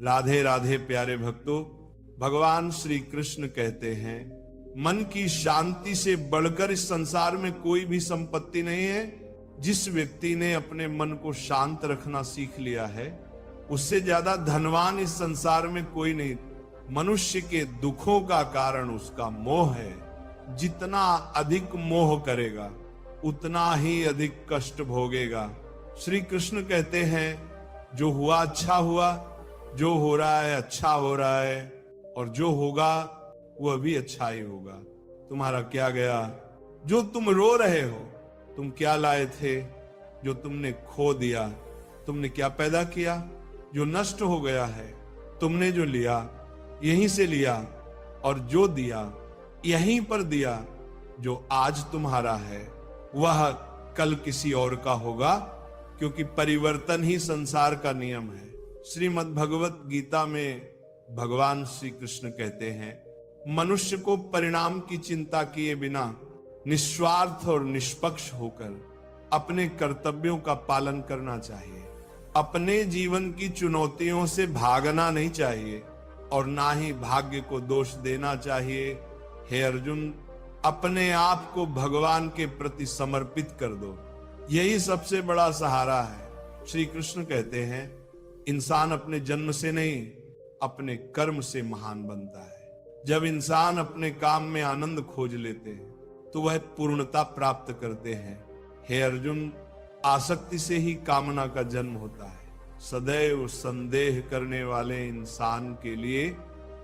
राधे राधे प्यारे भक्तों, भगवान श्री कृष्ण कहते हैं मन की शांति से बढ़कर इस संसार में कोई भी संपत्ति नहीं है। जिस व्यक्ति ने अपने मन को शांत रखना सीख लिया है, उससे ज्यादा धनवान इस संसार में कोई नहीं। मनुष्य के दुखों का कारण उसका मोह है। जितना अधिक मोह करेगा उतना ही अधिक कष्ट भोगेगा। श्री कृष्ण कहते हैं जो हुआ अच्छा हुआ, जो हो रहा है अच्छा हो रहा है, और जो होगा वह भी अच्छा ही होगा। तुम्हारा क्या गया? जो तुम रो रहे हो, तुम क्या लाए थे जो तुमने खो दिया? तुमने क्या पैदा किया जो नष्ट हो गया है? तुमने जो लिया यहीं से लिया, और जो दिया यहीं पर दिया। जो आज तुम्हारा है वह कल किसी और का होगा, क्योंकि परिवर्तन ही संसार का नियम है। श्रीमद् भगवत गीता में भगवान श्री कृष्ण कहते हैं मनुष्य को परिणाम की चिंता किए बिना निस्वार्थ और निष्पक्ष होकर अपने कर्तव्यों का पालन करना चाहिए। अपने जीवन की चुनौतियों से भागना नहीं चाहिए और ना ही भाग्य को दोष देना चाहिए। हे अर्जुन, अपने आप को भगवान के प्रति समर्पित कर दो, यही सबसे बड़ा सहारा है। श्री कृष्ण कहते हैं इंसान अपने जन्म से नहीं, अपने कर्म से महान बनता है। जब इंसान अपने काम में आनंद खोज लेते हैं तो वह पूर्णता प्राप्त करते हैं। हे अर्जुन, आसक्ति से ही कामना का जन्म होता है। सदैव संदेह करने वाले इंसान के लिए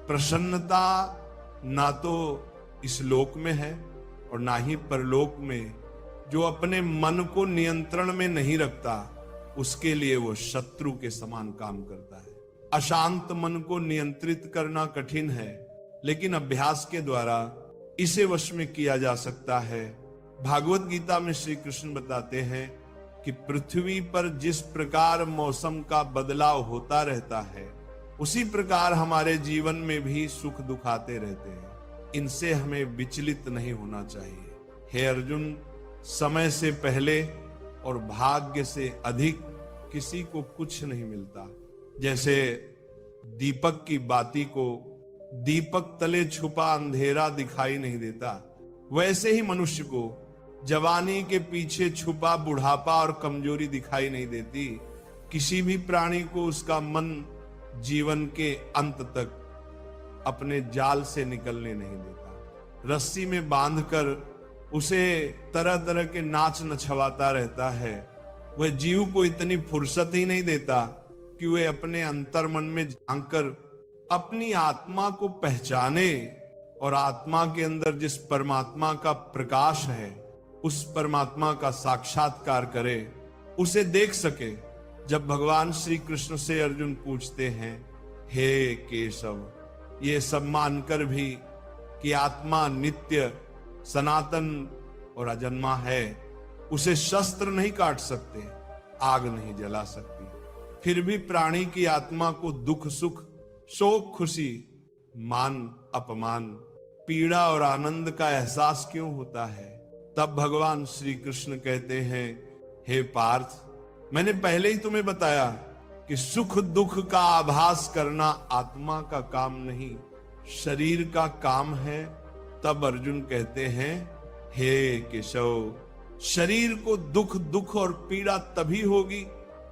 प्रसन्नता ना तो इस लोक में है और ना ही परलोक में। जो अपने मन को नियंत्रण में नहीं रखता, उसके लिए वो शत्रु के समान काम करता है। अशांत मन को नियंत्रित करना कठिन है, लेकिन अभ्यास के द्वारा इसे वश में किया जा सकता है। भागवत गीता में श्री कृष्ण बताते हैं कि पृथ्वी पर जिस प्रकार मौसम का बदलाव होता रहता है, उसी प्रकार हमारे जीवन में भी सुख दुख आते रहते हैं। इनसे हमें विचलित नहीं होना चाहिए। हे अर्जुन, समय से पहले और भाग्य से अधिक किसी को कुछ नहीं मिलता। जैसे दीपक की बाती को दीपक तले छुपा अंधेरा दिखाई नहीं देता, वैसे ही मनुष्य को जवानी के पीछे छुपा बुढ़ापा और कमजोरी दिखाई नहीं देती। किसी भी प्राणी को उसका मन जीवन के अंत तक अपने जाल से निकलने नहीं देता। रस्सी में बांधकर उसे तरह तरह के नाच नछवाता रहता है। वह जीव को इतनी फुर्सत ही नहीं देता कि वह अपने अंतर्मन में झांककर अपनी आत्मा को पहचाने और आत्मा के अंदर जिस परमात्मा का प्रकाश है, उस परमात्मा का साक्षात्कार करे, उसे देख सके। जब भगवान श्री कृष्ण से अर्जुन पूछते हैं हे केशव, ये सब मानकर भी कि आत्मा नित्य सनातन और अजन्मा है, उसे शस्त्र नहीं काट सकते, आग नहीं जला सकती, फिर भी प्राणी की आत्मा को दुख सुख, शोक खुशी, मान अपमान, पीड़ा और आनंद का एहसास क्यों होता है? तब भगवान श्री कृष्ण कहते हैं हे पार्थ, मैंने पहले ही तुम्हें बताया कि सुख दुख का आभास करना आत्मा का काम नहीं, शरीर का काम है। तब अर्जुन कहते हैं हे केशव, शरीर को दुख और पीड़ा तभी होगी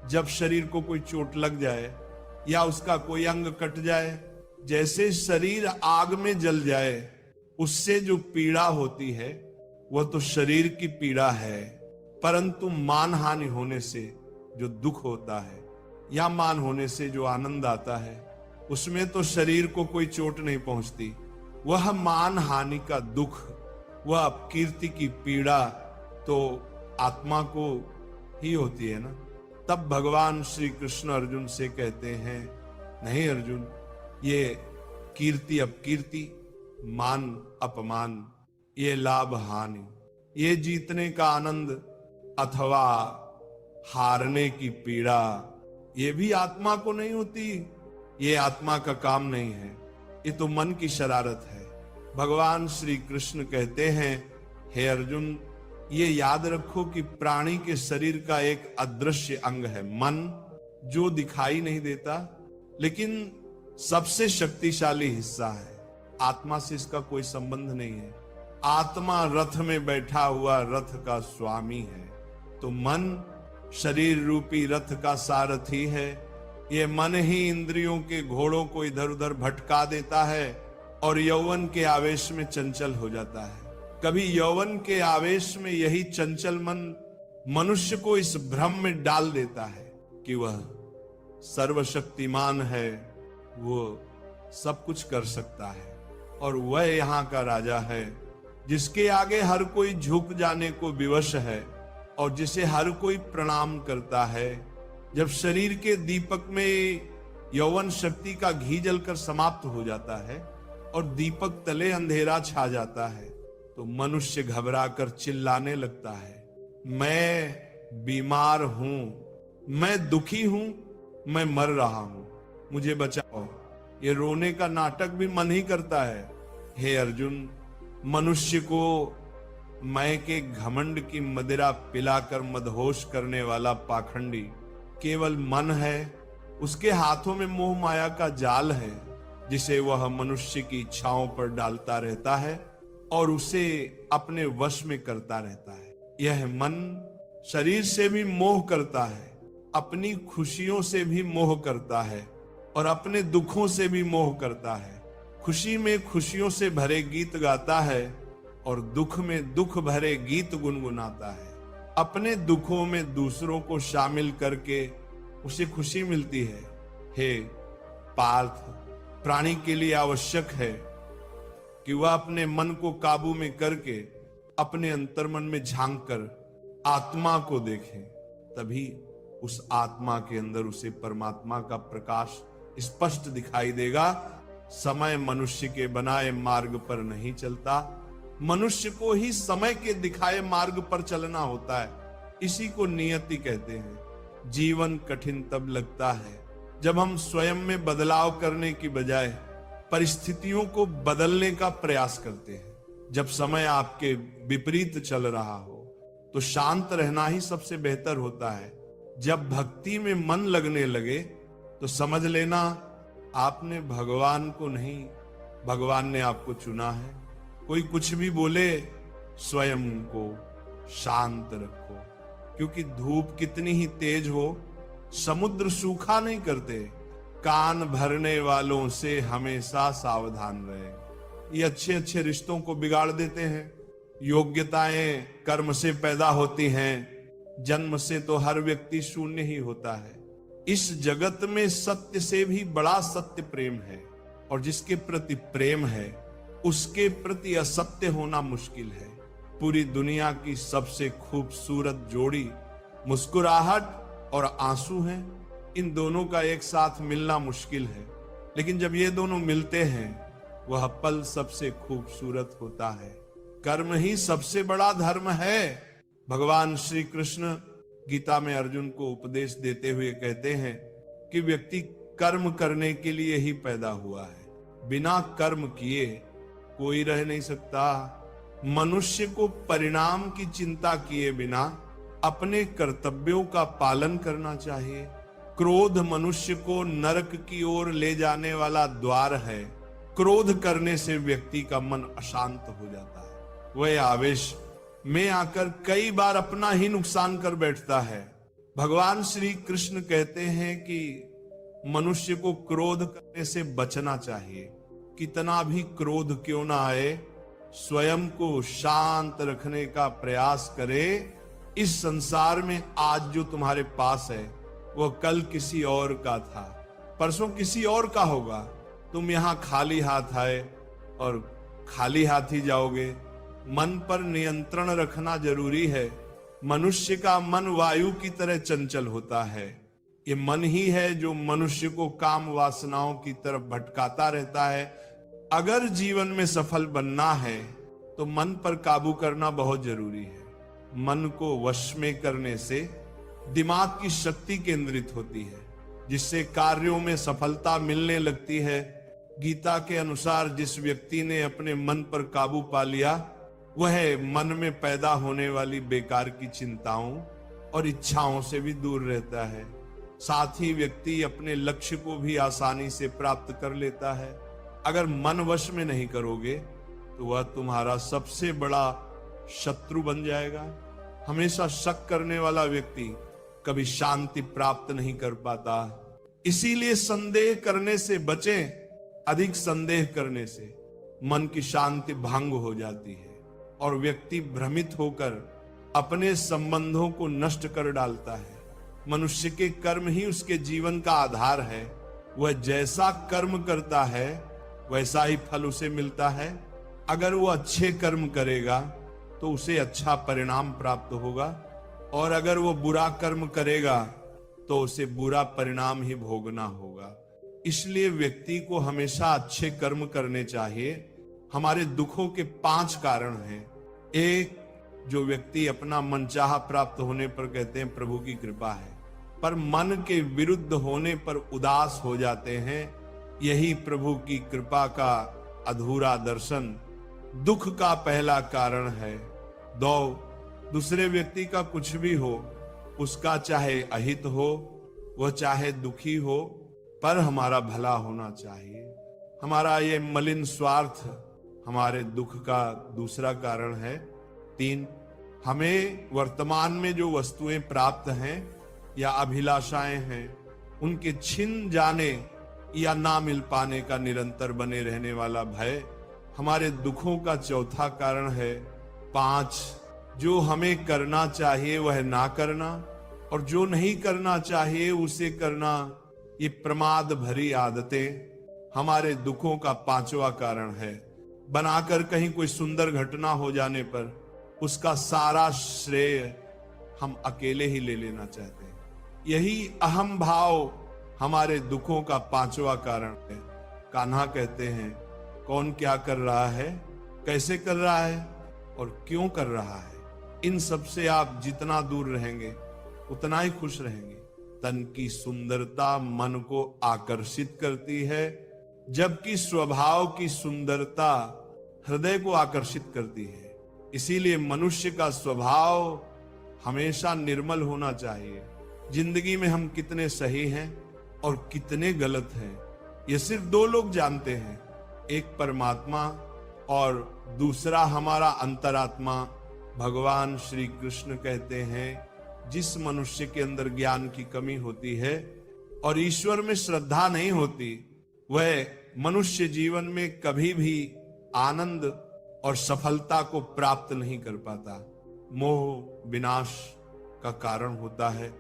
जब शरीर को कोई चोट लग जाए या उसका कोई अंग कट जाए। जैसे शरीर आग में जल जाए, उससे जो पीड़ा होती है वह तो शरीर की पीड़ा है, परंतु मानहानि होने से जो दुख होता है या मान होने से जो आनंद आता है, उसमें तो शरीर को कोई चोट नहीं पहुंचती। वह मान हानि का दुख, वह अपकीर्ति की पीड़ा तो आत्मा को ही होती है ना। तब भगवान श्री कृष्ण अर्जुन से कहते हैं नहीं अर्जुन, ये कीर्ति अपकीर्ति, मान अपमान, ये लाभ हानि, ये जीतने का आनंद अथवा हारने की पीड़ा, ये भी आत्मा को नहीं होती। ये आत्मा का काम नहीं है, ये तो मन की शरारत है। भगवान श्री कृष्ण कहते हैं हे अर्जुन, ये याद रखो कि प्राणी के शरीर का एक अदृश्य अंग है मन, जो दिखाई नहीं देता लेकिन सबसे शक्तिशाली हिस्सा है। आत्मा से इसका कोई संबंध नहीं है। आत्मा रथ में बैठा हुआ रथ का स्वामी है। तो मन शरीर रूपी रथ का सारथी है। ये मन ही इंद्रियों के घोड़ों को इधर उधर भटका देता है और यौवन के आवेश में चंचल हो जाता है। कभी यौवन के आवेश में यही चंचल मन मनुष्य को इस भ्रम में डाल देता है कि वह सर्वशक्तिमान है, वो सब कुछ कर सकता है और वह यहाँ का राजा है जिसके आगे हर कोई झुक जाने को विवश है और जिसे हर कोई प्रणाम करता है। जब शरीर के दीपक में यौवन शक्ति का घी जलकर समाप्त हो जाता है और दीपक तले अंधेरा छा जाता है तो मनुष्य घबराकर चिल्लाने लगता है, मैं बीमार हूं, मैं दुखी हूं, मैं मर रहा हूं, मुझे बचाओ। ये रोने का नाटक भी मन ही करता है। हे अर्जुन, मनुष्य को मैं के घमंड की मदिरा पिलाकर मदहोश करने वाला पाखंडी केवल मन है। उसके हाथों में मोह माया का जाल है जिसे वह मनुष्य की इच्छाओं पर डालता रहता है और उसे अपने वश में करता रहता है। यह मन शरीर से भी मोह करता है, अपनी खुशियों से भी मोह करता है और अपने दुखों से भी मोह करता है। खुशी में खुशियों से भरे गीत गाता है और दुख में दुख भरे गीत गुनगुनाता है। अपने दुखों में दूसरों को शामिल करके उसे खुशी मिलती है। हे पार्थ, प्राणी के लिए आवश्यक है कि वह अपने मन को काबू में करके अपने अंतर्मन में झांक कर आत्मा को देखे, तभी उस आत्मा के अंदर उसे परमात्मा का प्रकाश स्पष्ट दिखाई देगा। समय मनुष्य के बनाए मार्ग पर नहीं चलता, मनुष्य को ही समय के दिखाए मार्ग पर चलना होता है। इसी को नियति कहते हैं। जीवन कठिन तब लगता है जब हम स्वयं में बदलाव करने की बजाय परिस्थितियों को बदलने का प्रयास करते हैं। जब समय आपके विपरीत चल रहा हो तो शांत रहना ही सबसे बेहतर होता है। जब भक्ति में मन लगने लगे तो समझ लेना आपने भगवान को नहीं, भगवान ने आपको चुना है। कोई कुछ भी बोले, स्वयं को शांत रखो, क्योंकि धूप कितनी ही तेज हो समुद्र सूखा नहीं करते। कान भरने वालों से हमेशा सावधान रहे। ये अच्छे अच्छे रिश्तों को बिगाड़ देते हैं। योग्यताएं कर्म से पैदा होती हैं, जन्म से तो हर व्यक्ति शून्य ही होता है। इस जगत में सत्य से भी बड़ा सत्य प्रेम है और जिसके प्रति प्रेम है उसके प्रति असत्य होना मुश्किल है। पूरी दुनिया की सबसे खूबसूरत जोड़ी मुस्कुराहट और आंसू हैं। इन दोनों का एक साथ मिलना मुश्किल है, लेकिन जब ये दोनों मिलते हैं वह पल सबसे खूबसूरत होता है। कर्म ही सबसे बड़ा धर्म है। भगवान श्री कृष्ण गीता में अर्जुन को उपदेश देते हुए कहते हैं कि व्यक्ति कर्म करने के लिए ही पैदा हुआ है। बिना कर्म किए कोई रह नहीं सकता। मनुष्य को परिणाम की चिंता किए बिना अपने कर्तव्यों का पालन करना चाहिए। क्रोध मनुष्य को नरक की ओर ले जाने वाला द्वार है। क्रोध करने से व्यक्ति का मन अशांत हो जाता है। वह आवेश में आकर कई बार अपना ही नुकसान कर बैठता है। भगवान श्री कृष्ण कहते हैं कि मनुष्य को क्रोध करने से बचना चाहिए। कितना भी क्रोध क्यों ना आए, स्वयं को शांत रखने का प्रयास करे। इस संसार में आज जो तुम्हारे पास है वह कल किसी और का था, परसों किसी और का होगा। तुम यहां खाली हाथ आए और खाली हाथ ही जाओगे। मन पर नियंत्रण रखना जरूरी है। मनुष्य का मन वायु की तरह चंचल होता है। ये मन ही है जो मनुष्य को काम वासनाओं की तरफ भटकाता रहता है। अगर जीवन में सफल बनना है तो मन पर काबू करना बहुत जरूरी है। मन को वश में करने से दिमाग की शक्ति केंद्रित होती है, जिससे कार्यों में सफलता मिलने लगती है। गीता के अनुसार जिस व्यक्ति ने अपने मन पर काबू पा लिया वह मन में पैदा होने वाली बेकार की चिंताओं और इच्छाओं से भी दूर रहता है। साथ ही व्यक्ति अपने लक्ष्य को भी आसानी से प्राप्त कर लेता है। अगर मन वश में नहीं करोगे तो वह तुम्हारा सबसे बड़ा शत्रु बन जाएगा। हमेशा शक करने वाला व्यक्ति कभी शांति प्राप्त नहीं कर पाता। इसीलिए संदेह करने से बचें। अधिक संदेह करने से मन की शांति भंग हो जाती है और व्यक्ति भ्रमित होकर अपने संबंधों को नष्ट कर डालता है। मनुष्य के कर्म ही उसके जीवन का आधार है। वह जैसा कर्म करता है वैसा ही फल उसे मिलता है। अगर वो अच्छे कर्म करेगा तो उसे अच्छा परिणाम प्राप्त होगा, और अगर वो बुरा कर्म करेगा तो उसे बुरा परिणाम ही भोगना होगा। इसलिए व्यक्ति को हमेशा अच्छे कर्म करने चाहिए। हमारे दुखों के 5 कारण हैं। एक, जो व्यक्ति अपना मनचाहा प्राप्त होने पर कहते हैं प्रभु की कृपा है, पर मन के विरुद्ध होने पर उदास हो जाते हैं, यही प्रभु की कृपा का अधूरा दर्शन दुख का पहला कारण है। 2, दूसरे व्यक्ति का कुछ भी हो, उसका चाहे अहित हो, वह चाहे दुखी हो, पर हमारा भला होना चाहिए। हमारा ये मलिन स्वार्थ हमारे दुख का दूसरा कारण है। 3, हमें वर्तमान में जो वस्तुएं प्राप्त हैं या अभिलाषाएं हैं, उनके छिन जाने या ना मिल पाने का निरंतर बने रहने वाला भय हमारे दुखों का चौथा कारण है। 5, जो हमें करना चाहिए वह ना करना, और जो नहीं करना चाहिए उसे करना, ये प्रमाद भरी आदतें हमारे दुखों का 5वां कारण है। बनाकर कहीं कोई सुंदर घटना हो जाने पर उसका सारा श्रेय हम अकेले ही ले लेना चाहते हैं। यही अहम भाव हमारे दुखों का 5वां कारण है। कान्हा कहते हैं, कौन क्या कर रहा है, कैसे कर रहा है और क्यों कर रहा है, इन सब से आप जितना दूर रहेंगे उतना ही खुश रहेंगे। तन की सुंदरता मन को आकर्षित करती है, जबकि स्वभाव की सुंदरता हृदय को आकर्षित करती है। इसीलिए मनुष्य का स्वभाव हमेशा निर्मल होना चाहिए। जिंदगी में हम कितने सही हैं और कितने गलत हैं, ये सिर्फ 2 लोग जानते हैं। एक परमात्मा और दूसरा हमारा अंतरात्मा भगवान श्री कृष्ण। कहते हैं, जिस मनुष्य के अंदर ज्ञान की कमी होती है और ईश्वर में श्रद्धा नहीं होती, वह मनुष्य जीवन में कभी भी आनंद और सफलता को प्राप्त नहीं कर पाता। मोह विनाश का कारण होता है।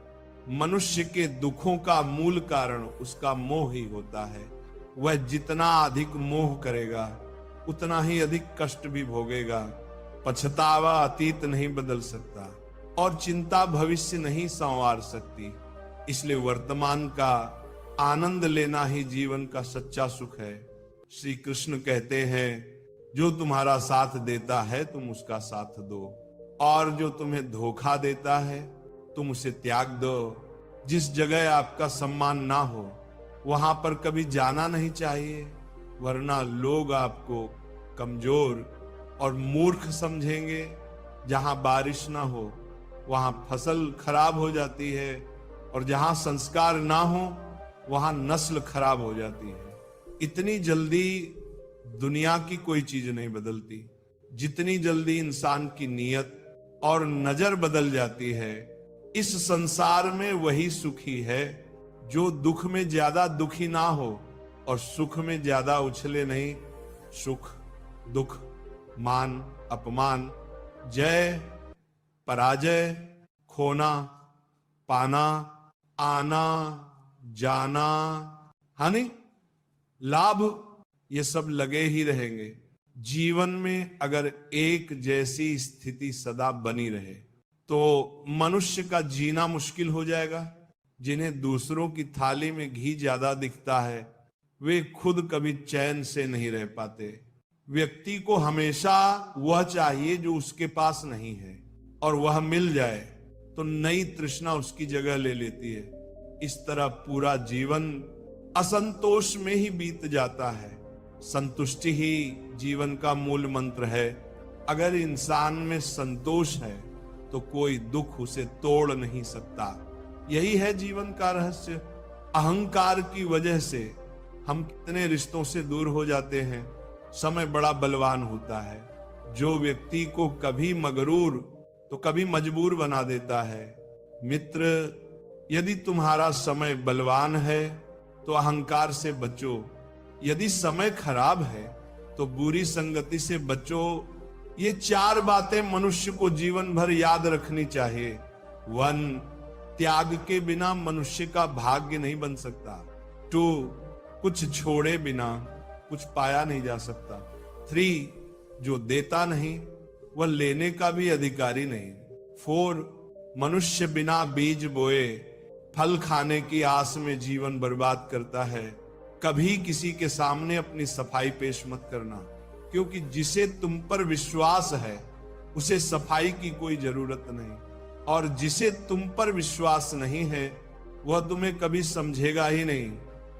मनुष्य के दुखों का मूल कारण उसका मोह ही होता है। वह जितना अधिक मोह करेगा उतना ही अधिक कष्ट भी भोगेगा। पछतावा अतीत नहीं बदल सकता और चिंता भविष्य नहीं संवार सकती। इसलिए वर्तमान का आनंद लेना ही जीवन का सच्चा सुख है। श्री कृष्ण कहते हैं, जो तुम्हारा साथ देता है तुम उसका साथ दो, और जो तुम्हें धोखा देता है तुम उसे त्याग दो। जिस जगह आपका सम्मान ना हो वहां पर कभी जाना नहीं चाहिए, वरना लोग आपको कमजोर और मूर्ख समझेंगे। जहां बारिश ना हो वहां फसल खराब हो जाती है, और जहां संस्कार ना हो वहां नस्ल खराब हो जाती है। इतनी जल्दी दुनिया की कोई चीज नहीं बदलती जितनी जल्दी इंसान की नियत और नजर बदल जाती है। इस संसार में वही सुखी है जो दुख में ज्यादा दुखी ना हो और सुख में ज्यादा उछले नहीं। सुख दुख मान अपमान, जय पराजय, खोना पाना, आना जाना, हानि लाभ, ये सब लगे ही रहेंगे। जीवन में अगर एक जैसी स्थिति सदा बनी रहे तो मनुष्य का जीना मुश्किल हो जाएगा। जिन्हें दूसरों की थाली में घी ज्यादा दिखता है वे खुद कभी चैन से नहीं रह पाते। व्यक्ति को हमेशा वह चाहिए जो उसके पास नहीं है, और वह मिल जाए तो नई तृष्णा उसकी जगह ले लेती है। इस तरह पूरा जीवन असंतोष में ही बीत जाता है। संतुष्टि ही जीवन का मूल मंत्र है। अगर इंसान में संतोष है तो कोई दुख उसे तोड़ नहीं सकता। यही है जीवन का रहस्य। अहंकार की वजह से हम कितने रिश्तों से दूर हो जाते हैं। समय बड़ा बलवान होता है, जो व्यक्ति को कभी मगरूर तो कभी मजबूर बना देता है। मित्र, यदि तुम्हारा समय बलवान है तो अहंकार से बचो, यदि समय खराब है तो बुरी संगति से बचो। ये 4 बातें मनुष्य को जीवन भर याद रखनी चाहिए। 1, त्याग के बिना मनुष्य का भाग्य नहीं बन सकता। 2, कुछ छोड़े बिना कुछ पाया नहीं जा सकता। 3, जो देता नहीं वह लेने का भी अधिकारी नहीं। 4, मनुष्य बिना बीज बोए फल खाने की आस में जीवन बर्बाद करता है। कभी किसी के सामने अपनी सफाई पेश मत करना, क्योंकि जिसे तुम पर विश्वास है उसे सफाई की कोई जरूरत नहीं, और जिसे तुम पर विश्वास नहीं है वह तुम्हें कभी समझेगा ही नहीं।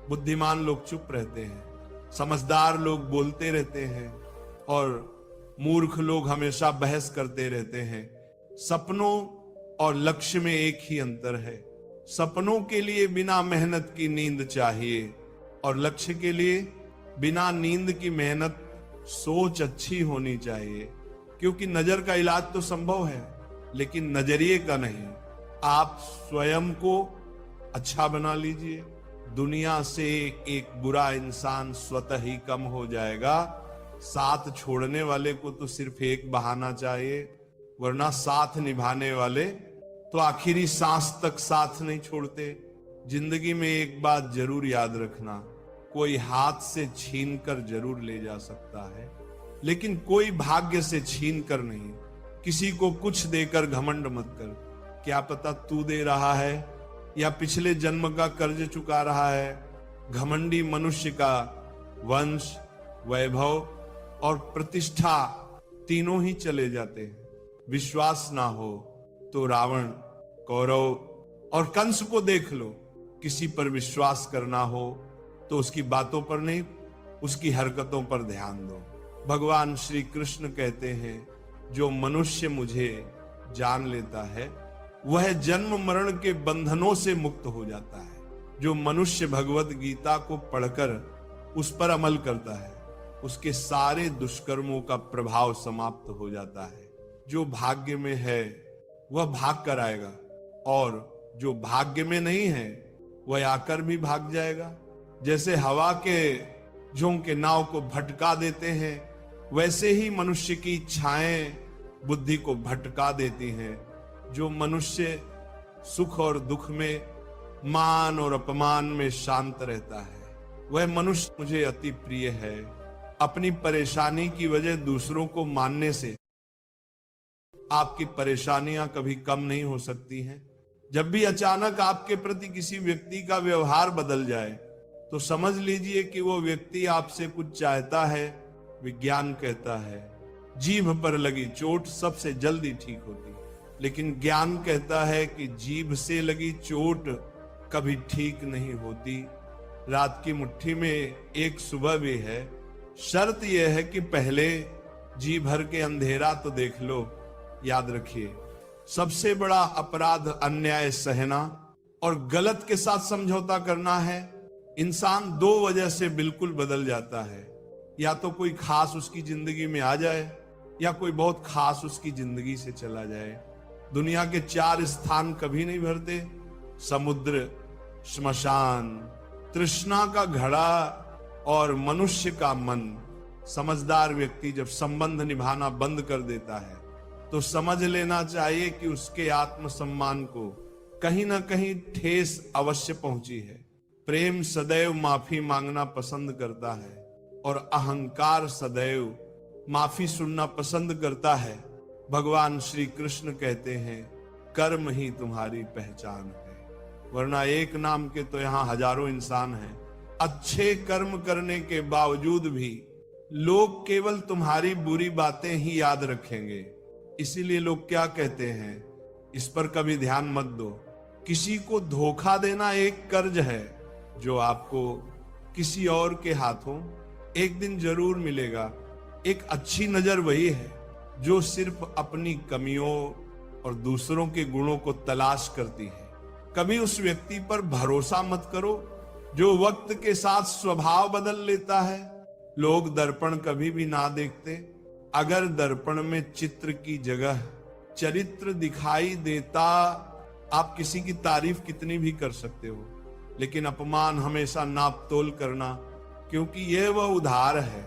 बुद्धिमान लोग चुप रहते हैं, समझदार लोग बोलते रहते हैं, और मूर्ख लोग हमेशा बहस करते रहते हैं। सपनों और लक्ष्य में एक ही अंतर है। सपनों के लिए बिना मेहनत की नींद चाहिए, और लक्ष्य के लिए बिना नींद की मेहनत सोच अच्छी होनी चाहिए। क्योंकि नजर का इलाज तो संभव है, लेकिन नजरिए का नहीं। आप स्वयं को अच्छा बना लीजिए, दुनिया से एक बुरा इंसान स्वतः ही कम हो जाएगा। साथ छोड़ने वाले को तो सिर्फ एक बहाना चाहिए, वरना साथ निभाने वाले तो आखिरी सांस तक साथ नहीं छोड़ते। जिंदगी में एक बात जरूर याद रखना, कोई हाथ से छीन कर जरूर ले जा सकता है, लेकिन कोई भाग्य से छीन कर नहीं। किसी को कुछ देकर घमंड मत कर, क्या पता तू दे रहा है या पिछले जन्म का कर्ज चुका रहा है। घमंडी मनुष्य का वंश, वैभव और प्रतिष्ठा तीनों ही चले जाते हैं। विश्वास ना हो तो रावण, कौरव और कंस को देख लो। किसी पर विश्वास करना हो तो उसकी बातों पर नहीं, उसकी हरकतों पर ध्यान दो। भगवान श्री कृष्ण कहते हैं, जो मनुष्य मुझे जान लेता है वह जन्म मरण के बंधनों से मुक्त हो जाता है। जो मनुष्य भगवत गीता को पढ़कर उस पर अमल करता है, उसके सारे दुष्कर्मों का प्रभाव समाप्त हो जाता है। जो भाग्य में है वह भाग कर आएगा, और जो भाग्य में नहीं है वह आकर भी भाग जाएगा। जैसे हवा के झोंके नाव को भटका देते हैं, वैसे ही मनुष्य की इच्छाएं बुद्धि को भटका देती हैं। जो मनुष्य सुख और दुख में, मान और अपमान में शांत रहता है, वह मनुष्य मुझे अति प्रिय है। अपनी परेशानी की वजह दूसरों को मानने से आपकी परेशानियां कभी कम नहीं हो सकती हैं। जब भी अचानक आपके प्रति किसी व्यक्ति का व्यवहार बदल जाए तो समझ लीजिए कि वो व्यक्ति आपसे कुछ चाहता है। विज्ञान कहता है जीभ पर लगी चोट सबसे जल्दी ठीक होती, लेकिन ज्ञान कहता है कि जीभ से लगी चोट कभी ठीक नहीं होती। रात की मुट्ठी में एक सुबह भी है। शर्त यह है कि पहले जी भर के अंधेरा तो देख लो। याद रखिए, सबसे बड़ा अपराध अन्याय सहना और गलत के साथ समझौता करना है। इंसान 2 वजह से बिल्कुल बदल जाता है, या तो कोई खास उसकी जिंदगी में आ जाए, या कोई बहुत खास उसकी जिंदगी से चला जाए। दुनिया के 4 स्थान कभी नहीं भरते, समुद्र, श्मशान, तृष्णा का घड़ा और मनुष्य का मन। समझदार व्यक्ति जब संबंध निभाना बंद कर देता है तो समझ लेना चाहिए कि उसके आत्मसम्मान को कहीं ना कहीं ठेस अवश्य पहुंची है। प्रेम सदैव माफी मांगना पसंद करता है और अहंकार सदैव माफी सुनना पसंद करता है। भगवान श्री कृष्ण कहते हैं, कर्म ही तुम्हारी पहचान है, वरना एक नाम के तो यहाँ हजारों इंसान हैं। अच्छे कर्म करने के बावजूद भी लोग केवल तुम्हारी बुरी बातें ही याद रखेंगे। इसीलिए लोग क्या कहते हैं, इस पर कभी ध्यान मत दो। किसी को धोखा देना एक कर्ज है जो आपको किसी और के हाथों एक दिन जरूर मिलेगा। एक अच्छी नजर वही है जो सिर्फ अपनी कमियों और दूसरों के गुणों को तलाश करती है। कभी उस व्यक्ति पर भरोसा मत करो जो वक्त के साथ स्वभाव बदल लेता है। लोग दर्पण कभी भी ना देखते। अगर दर्पण में चित्र की जगह चरित्र दिखाई देता, आप किसी की तारीफ कितनी भी कर सकते हो, लेकिन अपमान हमेशा नाप तोल करना, क्योंकि यह वह उधार है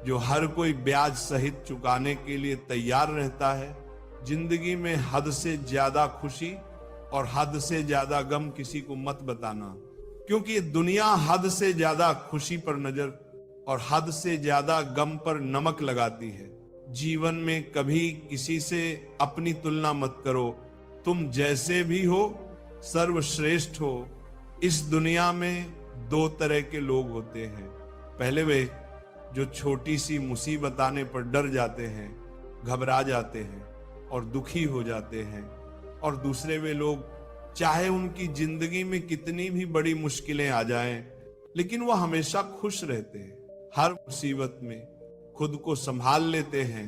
जो हर कोई ब्याज सहित चुकाने के लिए तैयार रहता है। जिंदगी में हद से ज्यादा खुशी और हद से ज्यादा गम किसी को मत बताना, क्योंकि दुनिया हद से ज्यादा खुशी पर नजर और हद से ज्यादा गम पर नमक लगाती है। जीवन में कभी किसी से अपनी तुलना मत करो। तुम जैसे भी हो सर्वश्रेष्ठ हो। इस दुनिया में दो तरह के लोग होते हैं। पहले वे जो छोटी सी मुसीबत आने पर डर जाते हैं, घबरा जाते हैं और दुखी हो जाते हैं, और दूसरे वे लोग चाहे उनकी जिंदगी में कितनी भी बड़ी मुश्किलें आ जाएं, लेकिन वह हमेशा खुश रहते हैं। हर मुसीबत में खुद को संभाल लेते हैं।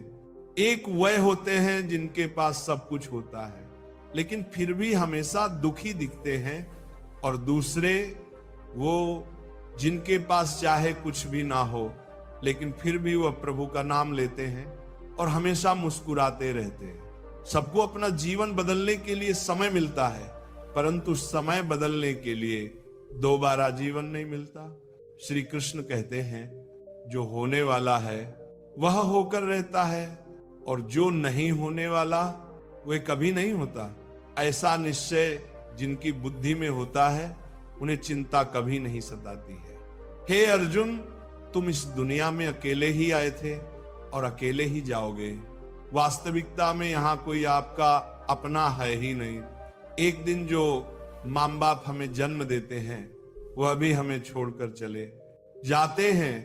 एक वह होते हैं जिनके पास सब कुछ होता है लेकिन फिर भी हमेशा दुखी दिखते हैं, और दूसरे वो जिनके पास चाहे कुछ भी ना हो लेकिन फिर भी वह प्रभु का नाम लेते हैं और हमेशा मुस्कुराते रहते हैं। सबको अपना जीवन बदलने के लिए समय मिलता है, परंतु समय बदलने के लिए दोबारा जीवन नहीं मिलता। श्री कृष्ण कहते हैं जो होने वाला है वह होकर रहता है, और जो नहीं होने वाला वह कभी नहीं होता। ऐसा निश्चय जिनकी बुद्धि में होता है उन्हें चिंता कभी नहीं सताती है। हे अर्जुन, तुम इस दुनिया में अकेले ही आए थे और अकेले ही जाओगे। वास्तविकता में यहाँ कोई आपका अपना है ही नहीं। एक दिन जो माँ बाप हमें जन्म देते हैं वह भी हमें छोड़कर चले जाते हैं,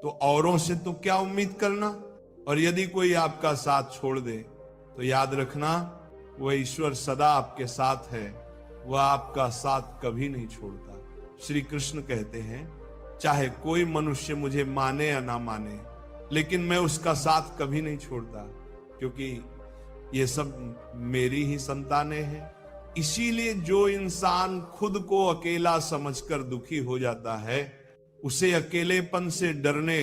तो औरों से तो क्या उम्मीद करना। और यदि कोई आपका साथ छोड़ दे तो याद रखना वह ईश्वर सदा आपके साथ है, वह आपका साथ कभी नहीं छोड़ता। श्री कृष्ण कहते हैं चाहे कोई मनुष्य मुझे माने या ना माने, लेकिन मैं उसका साथ कभी नहीं छोड़ता, क्योंकि ये सब मेरी ही संतानें हैं। इसीलिए जो इंसान खुद को अकेला समझकर दुखी हो जाता है, उसे अकेलेपन से डरने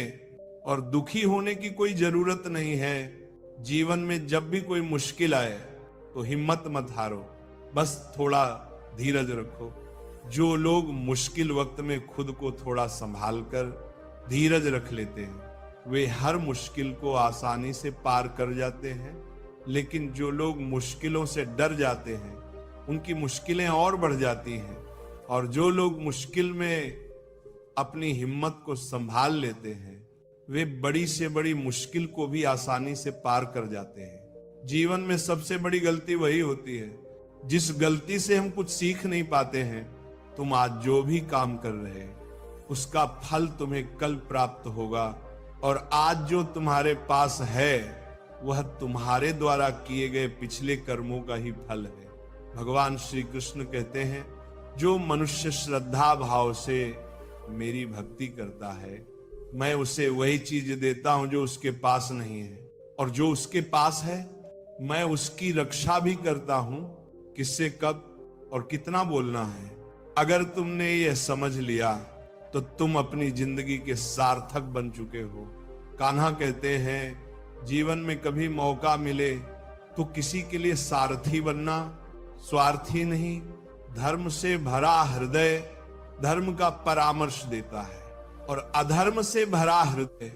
और दुखी होने की कोई जरूरत नहीं है। जीवन में जब भी कोई मुश्किल आए तो हिम्मत मत हारो, बस थोड़ा धीरज रखो। जो लोग मुश्किल वक्त में खुद को थोड़ा संभाल कर धीरज रख लेते हैं वे हर मुश्किल को आसानी से पार कर जाते हैं, लेकिन जो लोग मुश्किलों से डर जाते हैं उनकी मुश्किलें और बढ़ जाती हैं। और जो लोग मुश्किल में अपनी हिम्मत को संभाल लेते हैं वे बड़ी से बड़ी मुश्किल को भी आसानी से पार कर जाते हैं। जीवन में सबसे बड़ी गलती वही होती है जिस गलती से हम कुछ सीख नहीं पाते हैं। तुम आज जो भी काम कर रहे उसका फल तुम्हें कल प्राप्त होगा, और आज जो तुम्हारे पास है वह तुम्हारे द्वारा किए गए पिछले कर्मों का ही फल है। भगवान श्री कृष्ण कहते हैं जो मनुष्य श्रद्धा भाव से मेरी भक्ति करता है मैं उसे वही चीज देता हूं जो उसके पास नहीं है, और जो उसके पास है मैं उसकी रक्षा भी करता हूं। किससे कब और कितना बोलना है, अगर तुमने यह समझ लिया तो तुम अपनी जिंदगी के सार्थक बन चुके हो। कान्हा कहते हैं जीवन में कभी मौका मिले तो किसी के लिए सारथी बनना, स्वार्थी नहीं। धर्म से भरा हृदय धर्म का परामर्श देता है, और अधर्म से भरा हृदय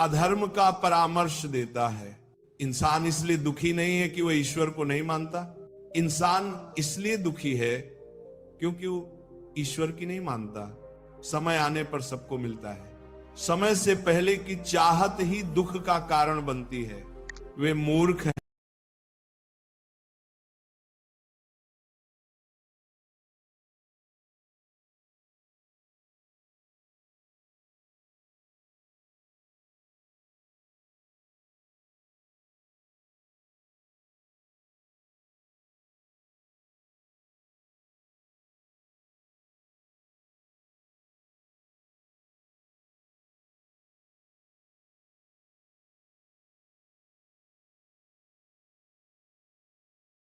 अधर्म का परामर्श देता है। इंसान इसलिए दुखी नहीं है कि वह ईश्वर को नहीं मानता, इंसान इसलिए दुखी है क्योंकि वो ईश्वर की नहीं मानता। समय आने पर सबको मिलता है, समय से पहले की चाहत ही दुख का कारण बनती है। वे मूर्ख हैं